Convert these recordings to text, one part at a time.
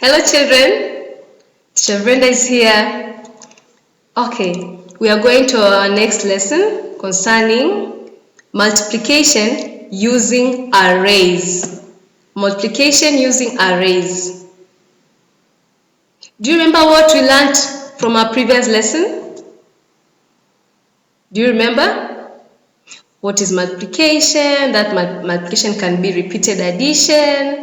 Hello children, Teacher Brenda is here. Okay, we are going to our next lesson concerning multiplication using arrays. Multiplication using arrays. Do you remember what we learned from our previous lesson? Do you remember? What is multiplication? That multiplication can be repeated addition.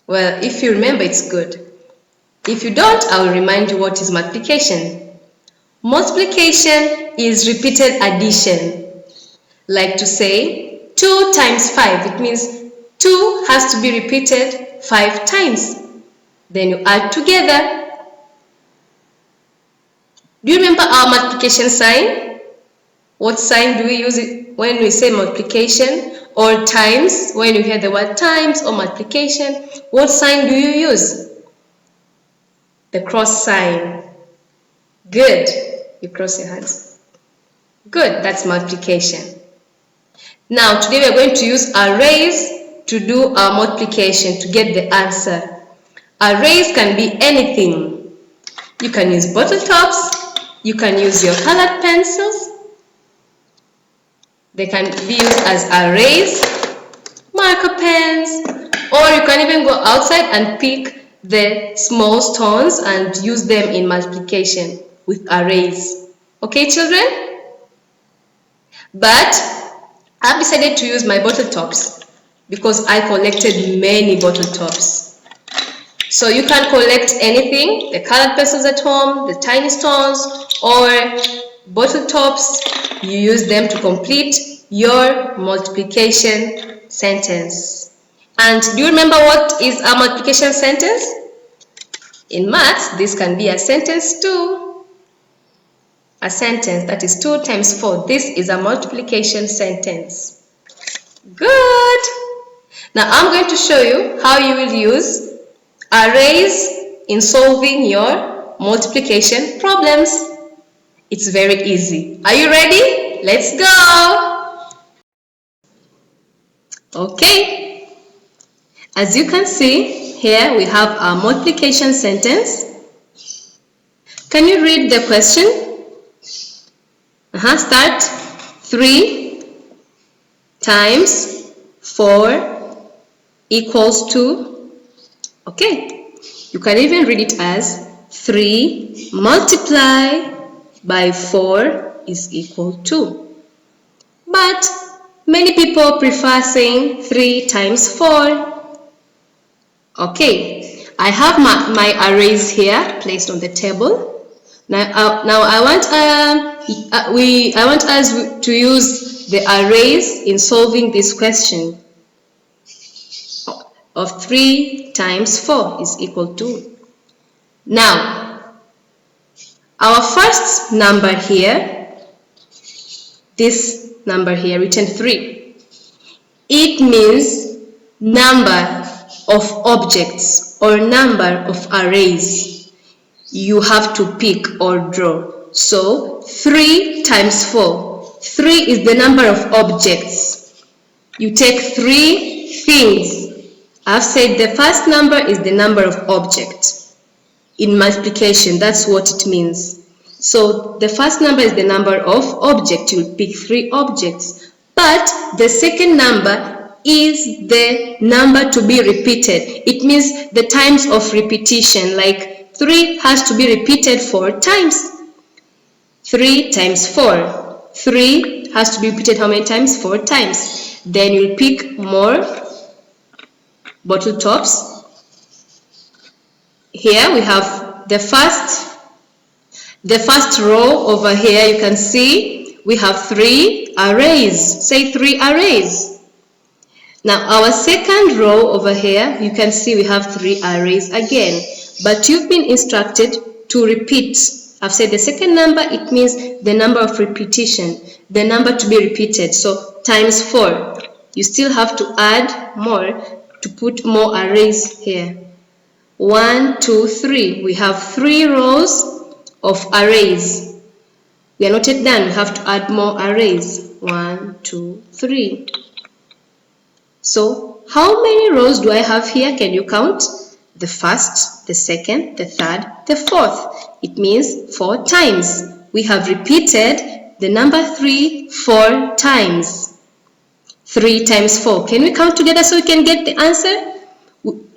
Well, if you remember, it's good. If you don't, I will remind you what is multiplication. Multiplication is repeated addition. Like to say 2 times 5. It means 2 has to be repeated 5 times. Then you add together. Do you remember our multiplication sign? What sign do we use it when we say multiplication or times? When you hear the word times or multiplication, what sign do you use? The cross sign. Good. You cross your hands. Good. That's multiplication. Now, today we are going to use arrays to do our multiplication to get the answer. Arrays can be anything. You can use bottle tops. You can use your colored pencils. They can be used as arrays, marker pens, or you can even go outside and pick the small stones and use them in multiplication with arrays. Okay, children? But I've decided to use my bottle tops because I collected many bottle tops. So you can collect anything, the colored pencils at home, the tiny stones, or bottle tops. You use them to complete your multiplication sentence. And do you remember what is a multiplication sentence? In maths, this can be a sentence too. A sentence that is 2 times 4. This is a multiplication sentence. Good. Now I'm going to show you how you will use arrays in solving your multiplication problems. It's very easy. Are you ready? Let's go. Okay. As you can see, here we have our multiplication sentence. Can you read the question? Start. 3 times 4 equals 2. Okay. You can even read it as 3 multiplied by 4 is equal to. But many people prefer saying 3 times 4. Okay, I have my arrays here placed on the table. Now I want us to use the arrays in solving this question of 3 times 4 is equal to. Now, our first number here, this number here written 3, it means number of objects or number of arrays you have to pick or draw. So 3 times 4. 3 is the number of objects. You take 3 things. I've said the first number is the number of objects. In multiplication, that's what it means. So the first number is the number of objects. You'll pick 3 objects. But the second number is the number to be repeated. It means the times of repetition, like 3 has to be repeated 4 times. 3 times 4. 3 has to be repeated how many times? 4 times. Then you'll pick more bottle tops. Here we have the first row over here. You can see we have 3 arrays. Say 3 arrays. Now our second row over here, you can see we have 3 arrays again. But you've been instructed to repeat. I've said the second number, it means the number of repetition, the number to be repeated. So times 4. You still have to add more to put more arrays here. 1, 2, 3. We have 3 rows of arrays. We are not yet done. We have to add more arrays. 1, 2, 3. So how many rows do I have here? Can you count? the first, the second, the third, the fourth. It means 4 times. We have repeated the number 3 4 times. 3 times 4. Can we count together so we can get the answer?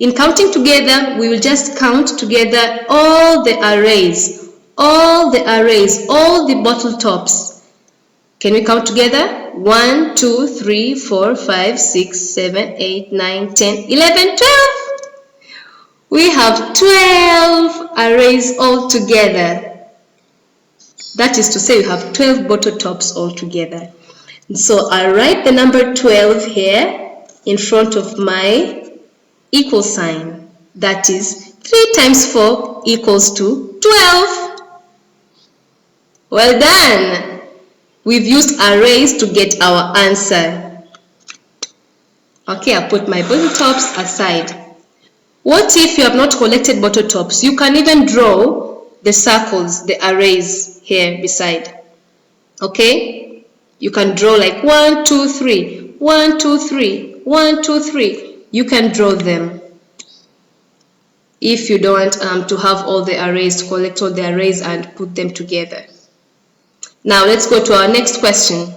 In counting together, we will just count together all the arrays, all the bottle tops. Can we count together? 1, 2, 3, 4, 5, 6, 7, 8, 9, 10, 11, 12. We have 12 arrays all together. That is to say we have 12 bottle tops all together. So I'll write the number 12 here in front of my equal sign. That is 3 times 4 equals to 12. Well done. We've used arrays to get our answer. Okay, I'll put my bottle tops aside. What if you have not collected bottle tops? You can even draw the circles, the arrays here beside. Okay? You can draw like 1, 2, 3, 1, 2, 3, 1, 2, 3. You can draw them. If you don't want to have all the arrays, to collect all the arrays and put them together. Now let's go to our next question.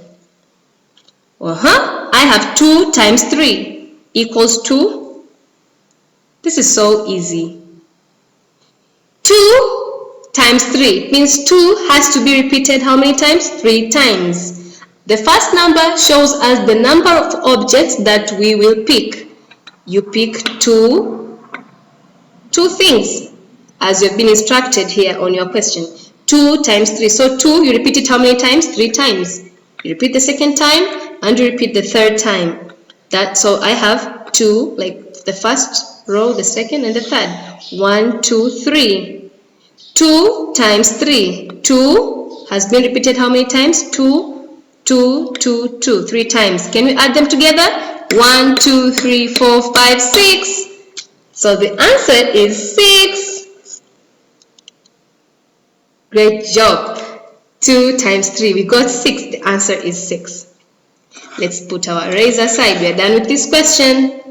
I have 2 times 3 equals 2. This is so easy. 2 times 3 means 2 has to be repeated how many times? 3 times. The first number shows us the number of objects that we will pick. You pick two things as you've been instructed here on your question. 2 times 3. So 2, you repeat it how many times? 3 times. You repeat the second time and you repeat the third time. So I have 2, like the first row, the second and the third. 1, 2, 3. 2 times 3. 2 has been repeated how many times? 2, 2, 2, 2. 3 times. Can we add them together? 1, 2, 3, 4, 5, 6. So the answer is 6. Great job. 2 times 3. We got 6. The answer is 6. Let's put our arrays aside. We are done with this question.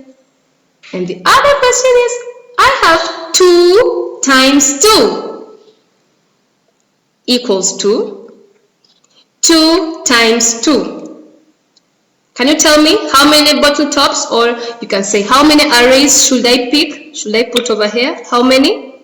And the other question is, I have 2 times 2 equals 2. 2 times 2. Can you tell me how many bottle tops, or you can say how many arrays should I pick? Should I put over here? How many?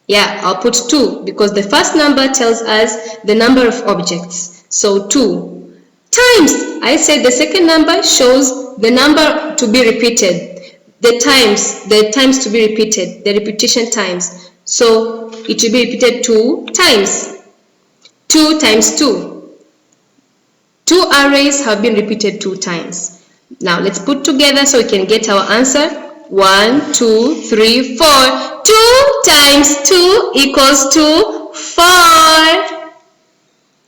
Yeah, I'll put 2 because the first number tells us the number of objects. So 2 times, I said the second number shows the number to be repeated. The times to be repeated, the repetition times. So it will be repeated 2 times. 2 times 2. 2 arrays have been repeated 2 times. Now let's put together so we can get our answer. 1, 2, 3, 4. 2 times 2 equals to 4.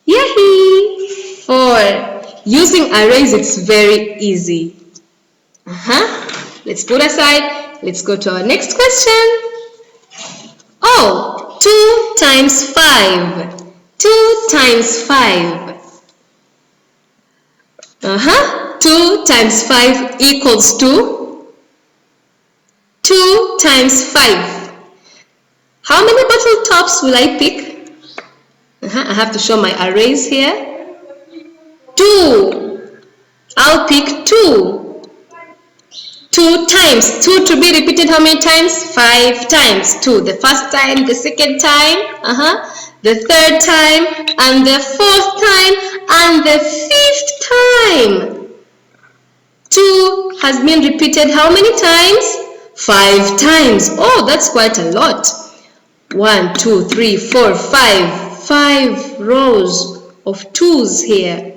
Yay! 4. Using arrays, it's very easy. Let's put aside. Let's go to our next question. Oh, 2 times 5. 2 times 5. 2 times 5 equals to 2 times 5. How many bottle tops will I pick? I have to show my arrays here. 2. I'll pick 2. 2 times. 2 to be repeated how many times? 5 times. 2. The first time, the second time, the third time, and the fourth time, and the fifth time. 2 has been repeated how many times? 5 times. Oh, that's quite a lot. 1, 2, 3, 4, 5. 5 rows of 2's here.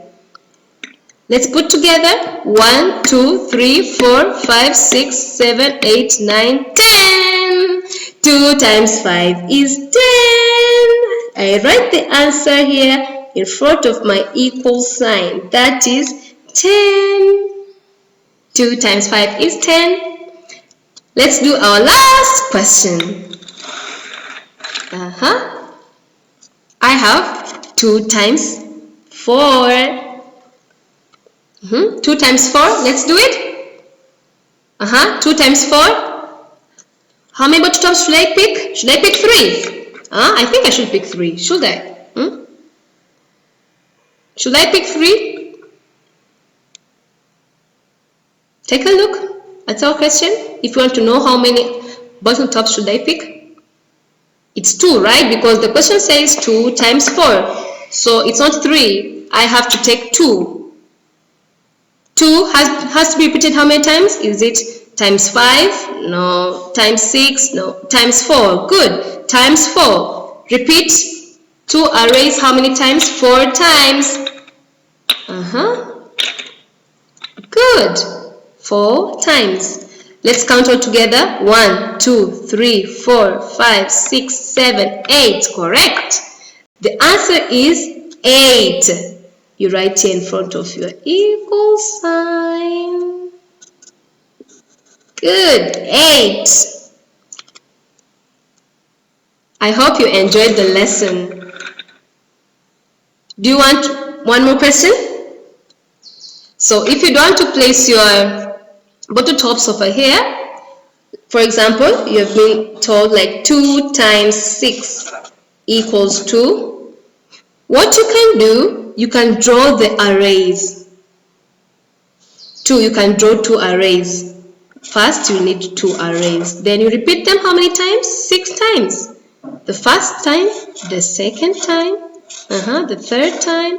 Let's put together 1, 2, 3, 4, 5, 6, 7, 8, 9, 10. 2 times 5 is 10. I write the answer here in front of my equal sign. That is 10. 2 times 5 is 10. Let's do our last question. I have 2 times 4. 2 times 4, let's do it. 2 times 4. How many bottle tops should I pick? Should I pick 3? I think I should pick 3. Should I? Should I pick 3? Take a look at our question. If you want to know how many bottle tops should I pick, it's 2, right? Because the question says 2 times 4. So it's not 3. I have to take 2. 2 has to be repeated how many times? Is it times 5? No. Times 6? No. Times 4. Good. Times 4. Repeat 2 arrays how many times? 4 times. Good. 4 times. Let's count all together. 1, 2, 3, 4, 5, 6, 7, 8. Correct. The answer is 8. You write here in front of your equal sign. Good. 8. I hope you enjoyed the lesson. Do you want one more question? So if you don't want to place your bottle tops over here, for example, you have been told like 2 times 6 equals 2. What you can do, you can draw the arrays. You can draw 2 arrays. First, you need 2 arrays. Then you repeat them how many times? 6 times. The first time, the second time, the third time,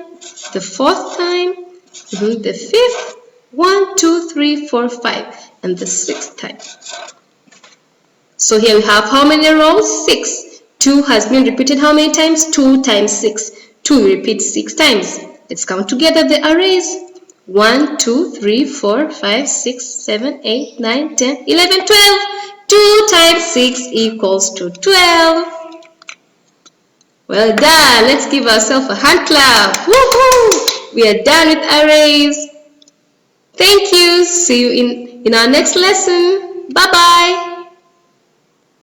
the fourth time, the fifth, 1, 2, 3, 4, 5, and the 6th time. So here we have how many rows? 6. 2 has been repeated how many times? 2 times 6. 2 repeats 6 times. Let's count together the arrays. 1, 2, 3, 4, 5, 6, 7, 8, 9, 10, 11, 12. 2 times 6 equals to 12. Well done. Let's give ourselves a hand clap. Woohoo! We are done with arrays. Thank you. See you in our next lesson. Bye-bye.